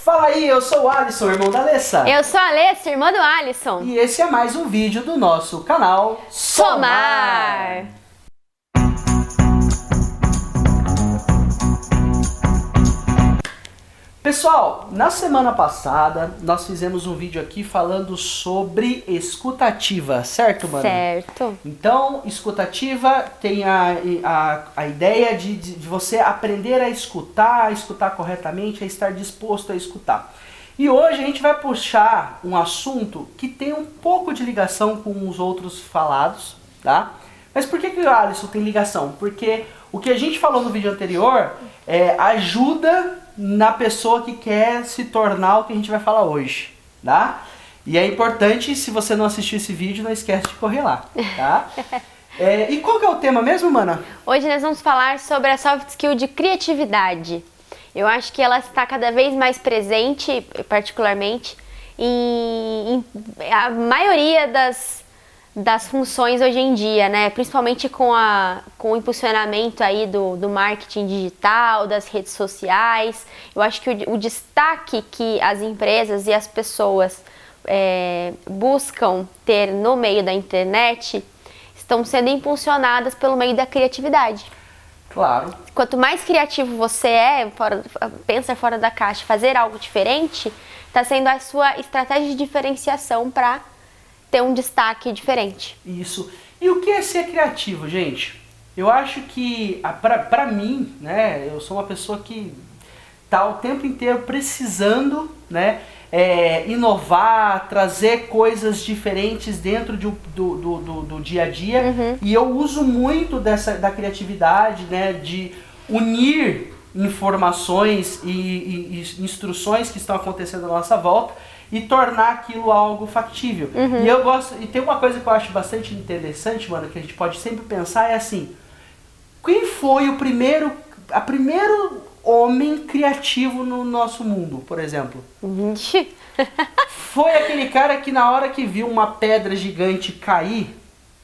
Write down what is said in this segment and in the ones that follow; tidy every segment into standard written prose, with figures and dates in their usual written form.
Fala aí, eu sou o Alisson, irmão da Alessa. Eu sou a Alessa, irmã do Alisson. E esse é mais um vídeo do nosso canal Somar. Pessoal, na semana passada nós fizemos um vídeo aqui falando sobre escutativa, certo, mano? Certo. Então, escutativa tem a ideia de você aprender a escutar corretamente, a estar disposto a escutar. E hoje a gente vai puxar um assunto que tem um pouco de ligação com os outros falados, tá? Mas por que o Alisson tem ligação? Porque o que a gente falou no vídeo anterior ajuda na pessoa que quer se tornar o que a gente vai falar hoje, tá? E é importante, se você não assistiu esse vídeo, não esquece de correr lá, tá? E qual que é o tema mesmo, mana? Hoje nós vamos falar sobre a soft skill de criatividade. Eu acho que ela está cada vez mais presente, particularmente, em a maioria das funções hoje em dia, né? Principalmente com o impulsionamento aí do marketing digital, das redes sociais. Eu acho que o destaque que as empresas e as pessoas buscam ter no meio da internet estão sendo impulsionadas pelo meio da criatividade. Claro. Quanto mais criativo você pensa fora da caixa, fazer algo diferente, está sendo a sua estratégia de diferenciação para ter um destaque diferente. Isso. E o que é ser criativo, gente? Eu acho que, pra mim, né, eu sou uma pessoa que tá o tempo inteiro precisando, né, inovar, trazer coisas diferentes dentro do dia a dia. Uhum. E eu uso muito da criatividade, né, de unir informações e instruções que estão acontecendo à nossa volta e tornar aquilo algo factível. Uhum. E eu gosto, e tem uma coisa que eu acho bastante interessante, mano, que a gente pode sempre pensar, é assim: quem foi o primeiro homem criativo no nosso mundo, por exemplo? Foi aquele cara que na hora que viu uma pedra gigante cair,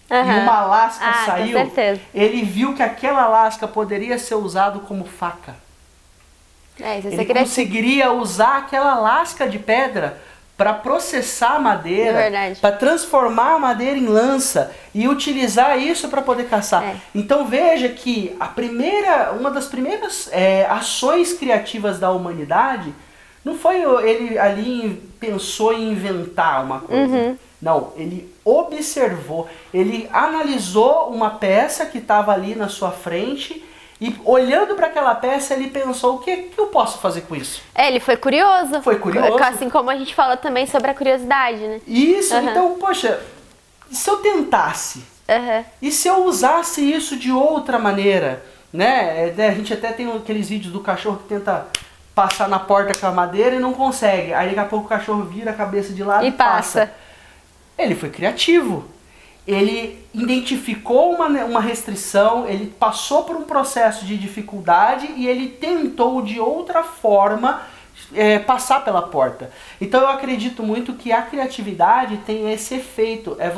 e uma lasca saiu, ele viu que aquela lasca poderia ser usado como faca. Ele conseguiria usar aquela lasca de pedra para processar a madeira, para transformar a madeira em lança e utilizar isso para poder caçar. Então veja que uma das primeiras ações criativas da humanidade não foi ele ali pensou em inventar uma coisa. Uhum. Não, ele observou, ele analisou uma peça que estava ali na sua frente. E olhando para aquela peça, ele pensou: o que eu posso fazer com isso? Ele foi curioso. Foi curioso. Assim como a gente falou também sobre a curiosidade, né? Isso, então, poxa, e se eu tentasse? E se eu usasse isso de outra maneira? Né? A gente até tem aqueles vídeos do cachorro que tenta passar na porta com a madeira e não consegue. Aí daqui a pouco o cachorro vira a cabeça de lado e passa. Ele foi criativo. Ele identificou uma restrição, ele passou por um processo de dificuldade e ele tentou de outra forma passar pela porta. Então eu acredito muito que a criatividade tem esse efeito, é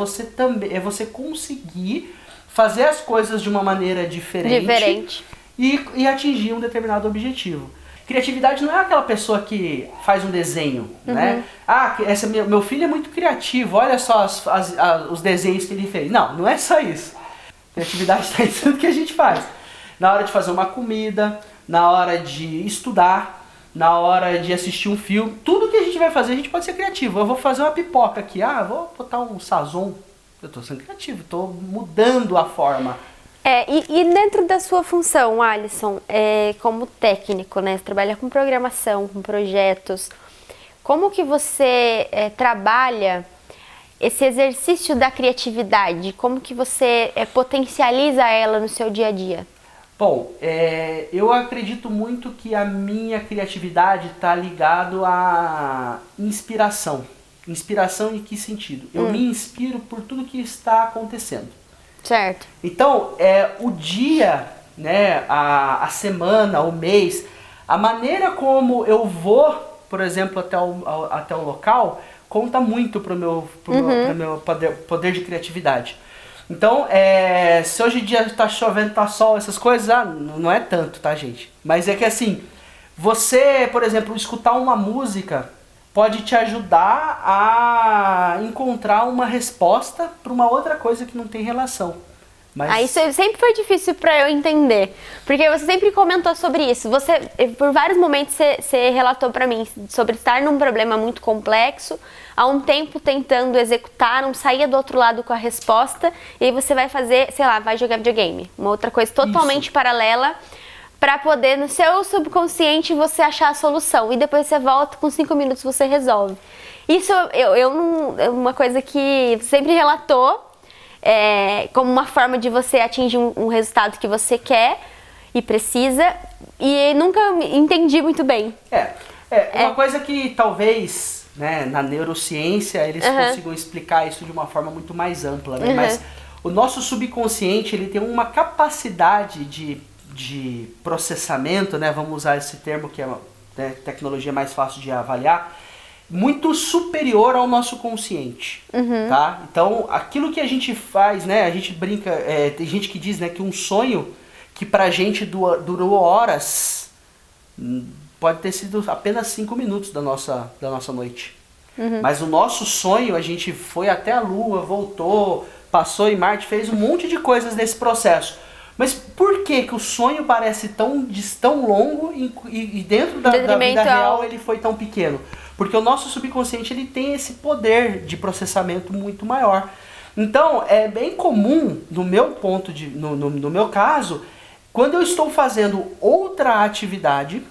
você conseguir fazer as coisas de uma maneira diferente. E atingir um determinado objetivo. Criatividade não é aquela pessoa que faz um desenho, né? Meu filho é muito criativo, olha só os desenhos que ele fez. Não é só isso. Criatividade está em tudo que a gente faz. Na hora de fazer uma comida, na hora de estudar, na hora de assistir um filme, tudo que a gente vai fazer, a gente pode ser criativo. Eu vou fazer uma pipoca aqui, vou botar um sazon. Eu estou sendo criativo, estou mudando a forma. E dentro da sua função, Alisson, como técnico, né? Você trabalha com programação, com projetos. Como que você trabalha esse exercício da criatividade? Como que você potencializa ela no seu dia a dia? Bom, eu acredito muito que a minha criatividade está ligado à inspiração. Inspiração em que sentido? Eu me inspiro por tudo que está acontecendo. Certo. Então, o dia, né, a semana, o mês, a maneira como eu vou, por exemplo, até o local, conta muito pro meu poder de criatividade. Então, se hoje em dia tá chovendo, tá sol, essas coisas, não é tanto, tá, gente? Mas é que assim, Você, por exemplo, escutar uma música pode te ajudar a encontrar uma resposta para uma outra coisa que não tem relação. Mas... Isso sempre foi difícil para eu entender, porque você sempre comentou sobre isso. Você, por vários momentos, você relatou para mim sobre estar num problema muito complexo, há um tempo tentando executar, não saía do outro lado com a resposta, e aí você vai fazer, sei lá, vai jogar videogame, uma outra coisa totalmente paralela, para poder, no seu subconsciente, você achar a solução. E depois você volta, com 5 minutos você resolve. Isso eu não, é uma coisa que você sempre relatou, como uma forma de você atingir um resultado que você quer e precisa, e nunca entendi muito bem. Uma coisa que talvez, né, na neurociência eles consigam explicar isso de uma forma muito mais ampla, né? Mas o nosso subconsciente, ele tem uma capacidade de processamento, né? Vamos usar esse termo que é uma tecnologia mais fácil de avaliar, muito superior ao nosso consciente, tá? Então, aquilo que a gente faz, né? A gente brinca, tem gente que diz, né, que um sonho que pra gente durou horas, pode ter sido apenas 5 minutos da nossa noite. Mas o nosso sonho, a gente foi até a Lua, voltou, passou em Marte, fez um monte de coisas nesse processo. Mas por que o sonho parece tão longo e dentro da vida real ele foi tão pequeno? Porque o nosso subconsciente, ele tem esse poder de processamento muito maior. Então, é bem comum, no meu caso, quando eu estou fazendo outra atividade,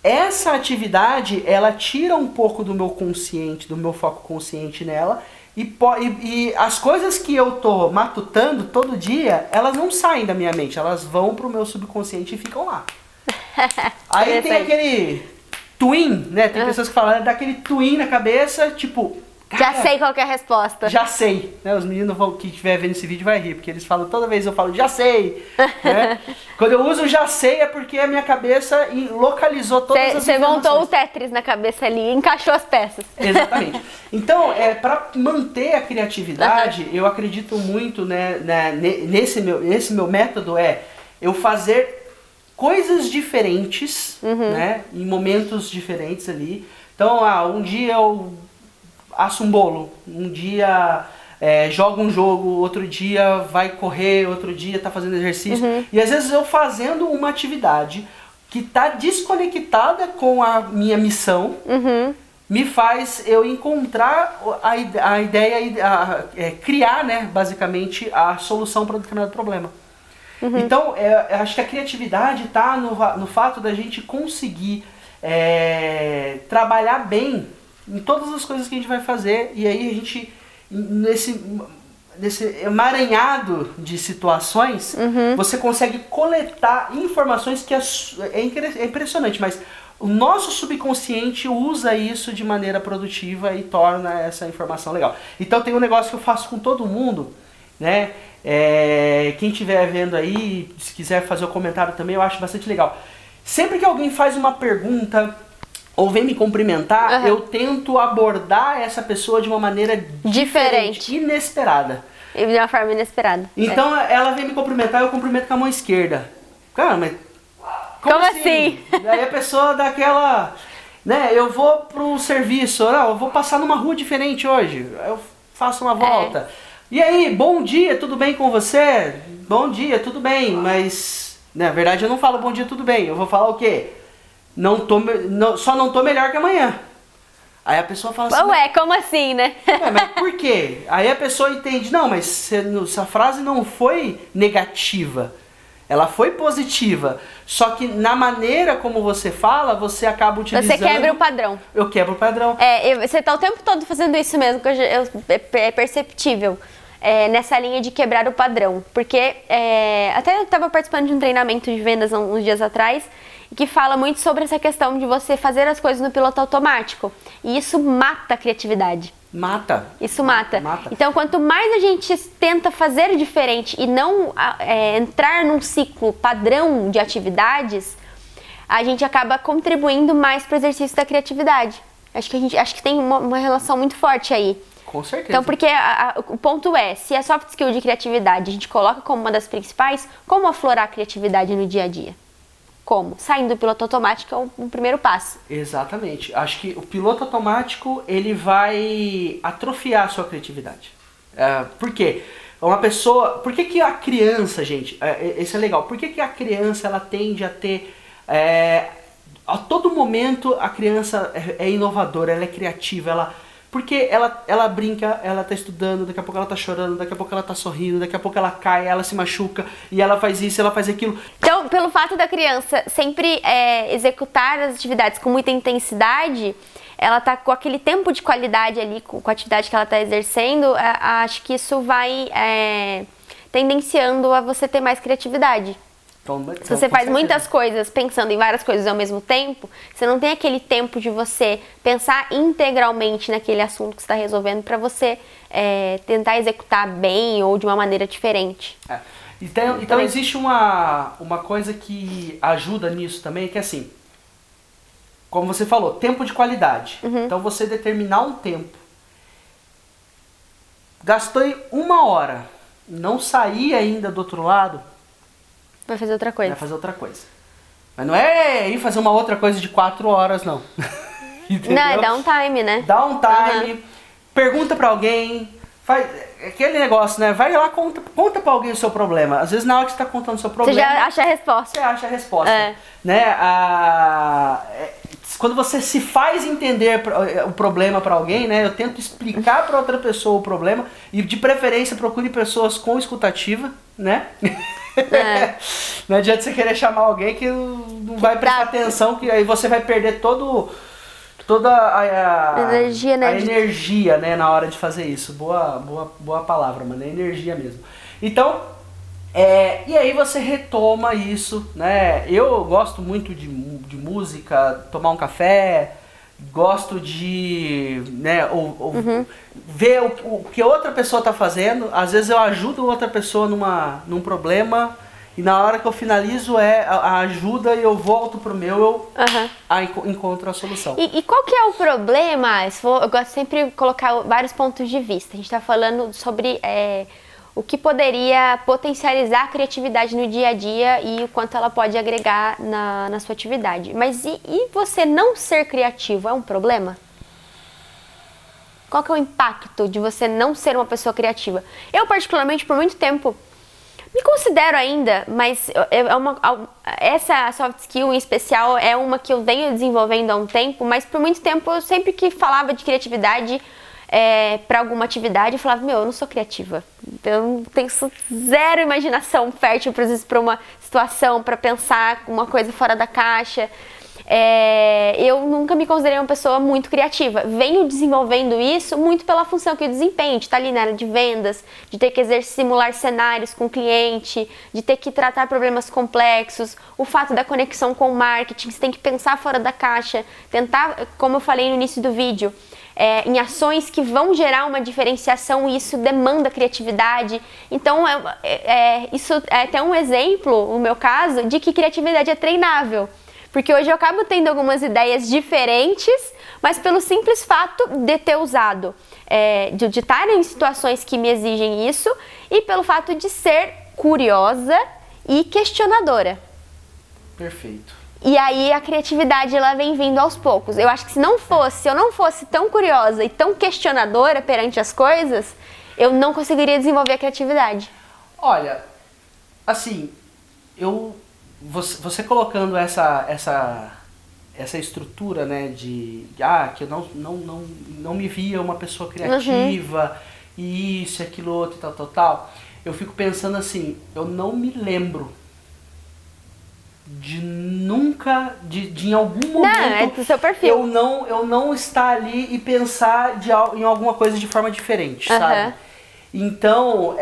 essa atividade, ela tira um pouco do meu consciente, do meu foco consciente nela, e as coisas que eu tô matutando todo dia, elas não saem da minha mente, elas vão pro meu subconsciente e ficam lá. Aí tem aquele twin, né? Tem pessoas que falam, dá aquele twin na cabeça, tipo... Cara, já sei qual que é a resposta. Já sei. Né? Os meninos que estiver vendo esse vídeo vai rir, porque eles falam, toda vez eu falo, já sei. Né? Quando eu uso já sei é porque a minha cabeça localizou todas as informações. Você montou o Tetris na cabeça ali e encaixou as peças. Exatamente. Então, para manter a criatividade, eu acredito muito, né, nesse meu método eu fazer coisas diferentes, né, em momentos diferentes ali. Então, um dia eu asso um bolo, um dia joga um jogo, outro dia vai correr, outro dia tá fazendo exercício. E às vezes eu fazendo uma atividade que tá desconectada com a minha missão, me faz eu encontrar a ideia, criar, né, basicamente, a solução para um determinado problema. Então, eu acho que a criatividade tá no fato da gente conseguir trabalhar bem em todas as coisas que a gente vai fazer, e aí a gente, nesse emaranhado de situações, você consegue coletar informações que é impressionante, mas o nosso subconsciente usa isso de maneira produtiva e torna essa informação legal. Então tem um negócio que eu faço com todo mundo, né? Quem estiver vendo aí, se quiser fazer o comentário também, eu acho bastante legal. Sempre que alguém faz uma pergunta ou vem me cumprimentar, eu tento abordar essa pessoa de uma maneira diferente, inesperada. De uma forma inesperada. Então ela vem me cumprimentar, eu cumprimento com a mão esquerda. Cara, mas como assim? Daí a pessoa dá aquela, né, eu vou pro serviço, eu vou passar numa rua diferente hoje, eu faço uma volta. E aí, bom dia, tudo bem com você? Bom dia, tudo bem, mas na verdade eu não falo bom dia, tudo bem, eu vou falar o quê? Só não tô melhor que amanhã. Aí a pessoa fala assim... Ué, como assim, né? Mas por quê? Aí a pessoa entende, não, mas essa frase não foi negativa. Ela foi positiva. Só que na maneira como você fala, você acaba utilizando... Você quebra o padrão. Eu quebro o padrão. Você tá o tempo todo fazendo isso mesmo, que é perceptível. Nessa linha de quebrar o padrão. Porque até eu estava participando de um treinamento de vendas uns dias atrás, que fala muito sobre essa questão de você fazer as coisas no piloto automático. E isso mata a criatividade. Mata. Isso mata. Então, quanto mais a gente tenta fazer diferente e não entrar num ciclo padrão de atividades, a gente acaba contribuindo mais para o exercício da criatividade. Acho que tem uma relação muito forte aí. Com certeza. Então, porque o ponto se a soft skill de criatividade a gente coloca como uma das principais, como aflorar a criatividade no dia a dia? Como? Saindo do piloto automático é o primeiro passo. Exatamente. Acho que o piloto automático, ele vai atrofiar a sua criatividade. Por quê? Uma pessoa... Por que a criança, gente... Isso é legal. Por que a criança, ela tende a ter... a todo momento, a criança é inovadora, ela é criativa, porque ela brinca, ela tá estudando, daqui a pouco ela tá chorando, daqui a pouco ela tá sorrindo, daqui a pouco ela cai, ela se machuca, e ela faz isso, ela faz aquilo. Então, pelo fato da criança sempre executar as atividades com muita intensidade, ela tá com aquele tempo de qualidade ali, com a atividade que ela tá exercendo, acho que isso vai tendenciando a você ter mais criatividade. Se você faz muitas coisas pensando em várias coisas ao mesmo tempo, você não tem aquele tempo de você pensar integralmente naquele assunto que você está resolvendo para você tentar executar bem ou de uma maneira diferente. Então existe uma coisa que ajuda nisso também, que é assim, como você falou, tempo de qualidade. Então você determinar um tempo. Gastei 1 hora, não saí ainda do outro lado, vai fazer outra coisa. Vai fazer outra coisa. Mas não é ir fazer uma outra coisa de 4 horas, não. Não, é dar um time, né? Dá um time, pergunta pra alguém, faz aquele negócio, né? Vai lá, conta pra alguém o seu problema. Às vezes na hora que você tá contando o seu problema... Você já acha a resposta. Você acha a resposta. Né? Quando você se faz entender o problema pra alguém, né? Eu tento explicar pra outra pessoa o problema e de preferência procure pessoas com escutativa, né? Não adianta você querer chamar alguém que não vai prestar atenção, que aí você vai perder toda a energia, né, na hora de fazer isso. Boa palavra, mano, é energia mesmo. Então, e aí você retoma isso, né? Eu gosto muito de música, tomar um café, gosto de, né, ver o que outra pessoa está fazendo. Às vezes eu ajudo outra pessoa num problema e na hora que eu finalizo a ajuda e eu volto pro meu, encontro a solução. E qual que é o problema? Eu gosto sempre de colocar vários pontos de vista. A gente está falando sobre o que poderia potencializar a criatividade no dia a dia e o quanto ela pode agregar na sua atividade. Mas e você não ser criativo é um problema? Qual que é o impacto de você não ser uma pessoa criativa? Eu, particularmente, por muito tempo, me considero ainda, mas essa soft skill em especial é uma que eu venho desenvolvendo há um tempo, mas por muito tempo, eu sempre que falava de criatividade para alguma atividade, eu falava, eu não sou criativa. Eu não tenho zero imaginação fértil para uma situação, para pensar uma coisa fora da caixa. Eu nunca me considerei uma pessoa muito criativa. Venho desenvolvendo isso muito pela função que eu desempenho, de estar ali na área de vendas, de ter que simular cenários com o cliente, de ter que tratar problemas complexos, o fato da conexão com o marketing, você tem que pensar fora da caixa, tentar, como eu falei no início do vídeo, em ações que vão gerar uma diferenciação e isso demanda criatividade. Então, isso é até um exemplo, no meu caso, de que criatividade é treinável. Porque hoje eu acabo tendo algumas ideias diferentes, mas pelo simples fato de ter usado, de estar em situações que me exigem isso e pelo fato de ser curiosa e questionadora. Perfeito. E aí a criatividade ela vem vindo aos poucos. Eu acho que se eu não fosse tão curiosa e tão questionadora perante as coisas, eu não conseguiria desenvolver a criatividade. Olha, assim, você colocando essa estrutura, né, que eu não me via uma pessoa criativa, e isso, aquilo, outro, tal, eu fico pensando assim, eu não me lembro de nunca, de em algum momento do seu perfil. eu não estar ali e pensar em alguma coisa de forma diferente, sabe? Então,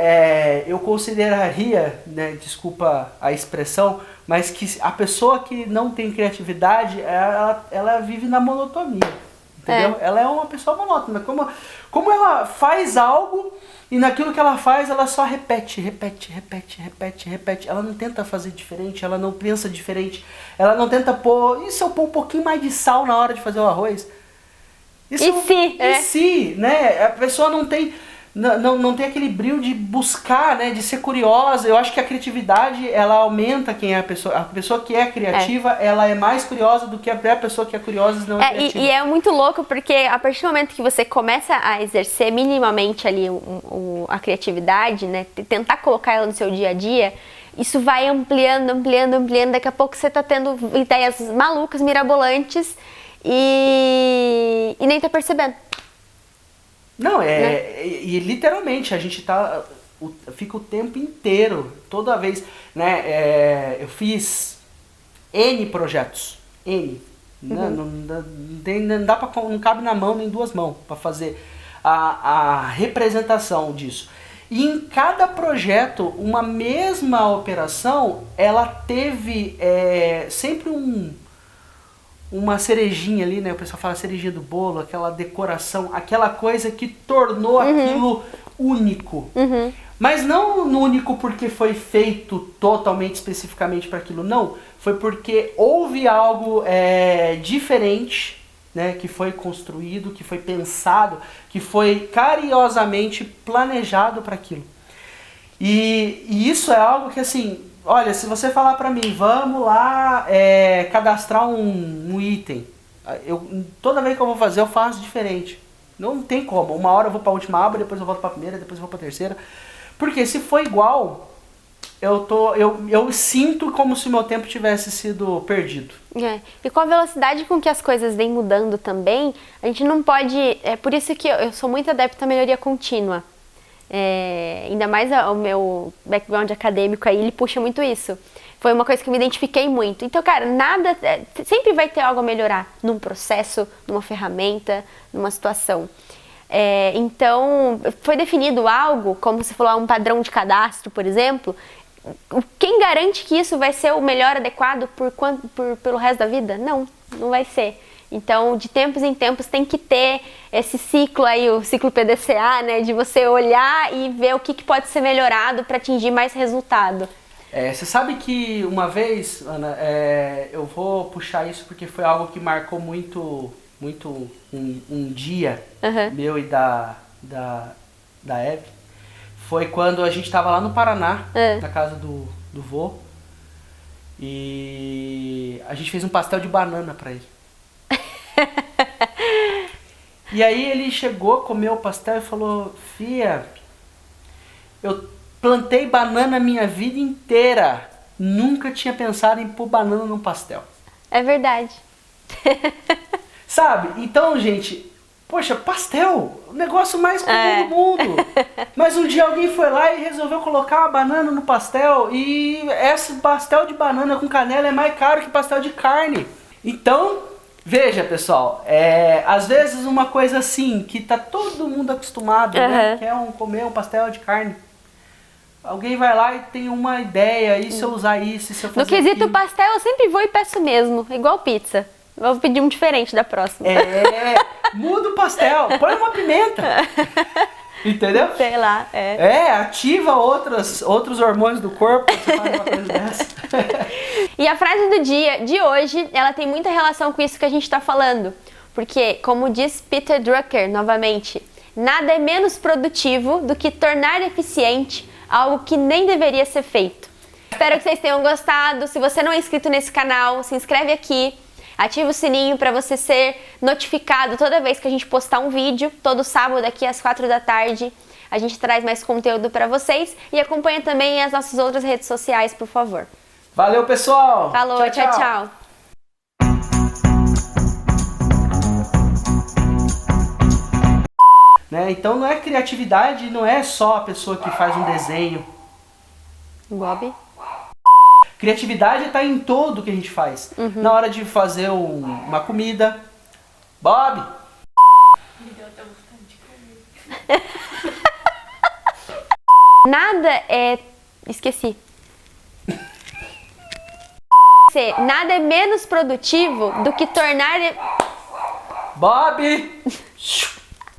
eu consideraria, né, desculpa a expressão, mas que a pessoa que não tem criatividade, ela vive na monotonia, entendeu? Ela é uma pessoa monótona. Como ela faz algo e naquilo que ela faz, ela só repete. Ela não tenta fazer diferente, ela não pensa diferente, ela não tenta pôr... E se eu pôr um pouquinho mais de sal na hora de fazer o arroz? Se, né? A pessoa não tem... não tem aquele brilho de buscar, né, de ser curiosa. Eu acho que a criatividade, ela aumenta quem é a pessoa. A pessoa que é criativa, ela é mais curiosa do que a pessoa que é curiosa e não é criativa. E é muito louco porque a partir do momento que você começa a exercer minimamente ali a criatividade, né, tentar colocar ela no seu dia a dia, isso vai ampliando, daqui a pouco você tá tendo ideias malucas, mirabolantes e nem tá percebendo. Não, e literalmente a gente fica o tempo inteiro, toda vez, né, eu fiz N projetos, N, né, não cabe na mão nem duas mãos para fazer a representação disso. E em cada projeto, uma mesma operação, ela teve sempre uma cerejinha ali, né? O pessoal fala cerejinha do bolo, aquela decoração, aquela coisa que tornou aquilo único. Mas não único porque foi feito totalmente, especificamente para aquilo, não. Foi porque houve algo diferente, né? Que foi construído, que foi pensado, que foi carinhosamente planejado para aquilo. E isso é algo que, assim... Olha, se você falar pra mim, vamos lá cadastrar um item, toda vez que eu vou fazer, eu faço diferente. Não tem como. Uma hora eu vou pra última aba, depois eu volto pra primeira, depois eu vou pra terceira. Porque se for igual, eu sinto como se meu tempo tivesse sido perdido. E com a velocidade com que as coisas vêm mudando também, a gente não pode... É por isso que eu sou muito adepta à melhoria contínua. Ainda mais o meu background acadêmico aí, ele puxa muito isso. Foi uma coisa que eu me identifiquei muito. Então, cara, sempre vai ter algo a melhorar num processo, numa ferramenta, numa situação. Então, foi definido algo, como você falou, um padrão de cadastro, por exemplo. Quem garante que isso vai ser o melhor adequado pelo resto da vida? Não vai ser. Então, de tempos em tempos tem que ter esse ciclo aí, o ciclo PDCA, né? De você olhar e ver o que pode ser melhorado para atingir mais resultado. Você sabe que uma vez, Ana, eu vou puxar isso porque foi algo que marcou muito um dia meu e da Eve. Foi quando a gente estava lá no Paraná, na casa do vô, e a gente fez um pastel de banana para ele. E aí ele chegou, comeu o pastel e falou: Fia, eu plantei banana a minha vida inteira, nunca tinha pensado em pôr banana num pastel. É verdade. Sabe? Então, gente, poxa, pastel, o negócio mais comum do mundo. Mas um dia alguém foi lá e resolveu colocar a banana no pastel, e esse pastel de banana com canela é mais caro que pastel de carne. Então, veja, pessoal, às vezes uma coisa assim, que tá todo mundo acostumado, né? Quer comer um pastel de carne. Alguém vai lá e tem uma ideia, e se eu usar isso, e se eu fazer no quesito aquilo? pastel, eu sempre vou e peço mesmo, igual pizza. Vou pedir um diferente da próxima. Muda o pastel, põe uma pimenta. Entendeu? Sei lá, ativa outros hormônios do corpo, você faz uma coisa dessa. E a frase do dia de hoje, ela tem muita relação com isso que a gente está falando. Porque, como diz Peter Drucker, novamente, nada é menos produtivo do que tornar eficiente algo que nem deveria ser feito. Espero que vocês tenham gostado. Se você não é inscrito nesse canal, se inscreve aqui. Ativa o sininho para você ser notificado toda vez que a gente postar um vídeo. Todo sábado aqui às 4 da tarde a gente traz mais conteúdo para vocês. E acompanha também as nossas outras redes sociais, por favor. Valeu, pessoal! Falou, tchau. Né? Então não é criatividade, não é só a pessoa que faz um desenho. Bob? Criatividade está em tudo que a gente faz. Na hora de fazer uma comida. Bob! Me deu até vontade de comer. Nada é... Esqueci. Nada é menos produtivo do que tornar... Bob!